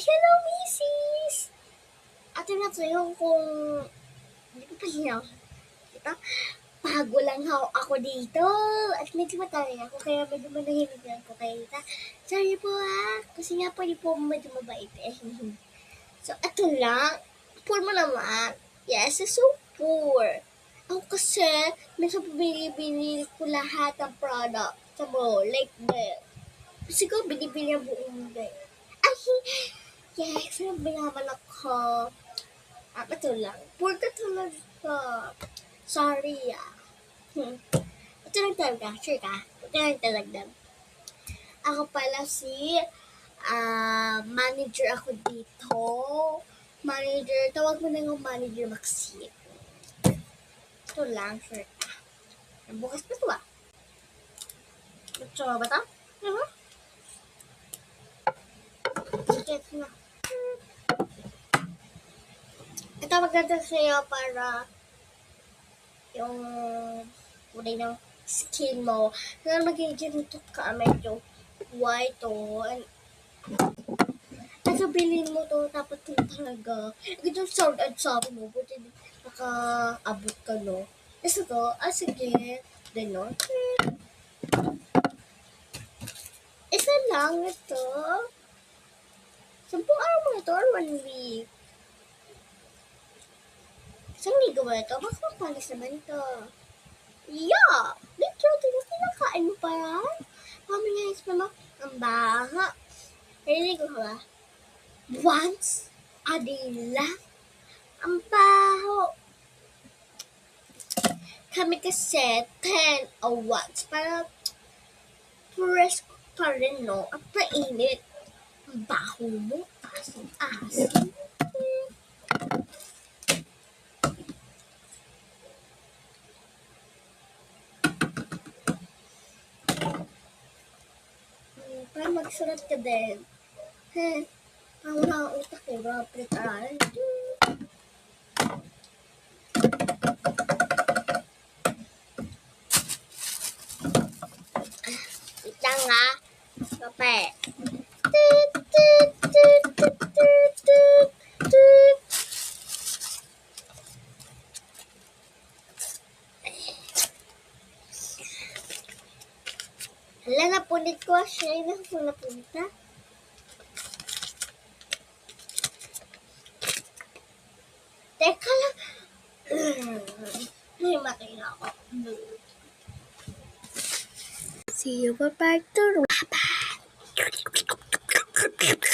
hello, Mrs. At tinatayo kung hindi ko pa kita. Bago lang ako dito. At medyo matari ako, kaya medyo manahimik lang po kayo. Sorry po kasi nga po di po medyo mabait eh. So, ito lang. Poor mo naman. Yes, so poor. Ako kasi, minsan binibili ko lahat ng product sa mall. Like that. Kasi ko, binibili ang buong day. Ay, yes, binaman ako. Ito lang. Poor ka talaga. Sorry Ito lang talaga. Sure ka? Ito lang talaga. Ako pala si manager ako dito. Manager, tawag mo na yung manager Maxine. Ito lang, sure ka. Bukas pa ito Gusto ba ito? Sige na. Ito maganda sa'yo para yung kulay ng skin mo. Na magiging ka medyo white Tapos bilhin mo to, tapos ito talaga. Ito sound at sabi mo, buti naka-abot ka, no? Tapos ito, sige. Then, no? Isa lang ito. 10 araw mo ito or 1 week? Isang ligo ba ito? Baka mapalis naman ito. Yeah! Medyo, kinakain mo pa yan? Mamaya is mama, ang baha. Naliligo ka ba? Once a day lang? Ang baho. Kami kasi 10 or once para fresh pa rin, no? At mainit. Ang baho mo. Asim. Para magsulat ka din. Ang mga utak eh, mga pritaran. Ita nga. Kape. Hala, napunit ko siya. Hindi ko napunta. Teka lang. May makina ako. See you for part 2.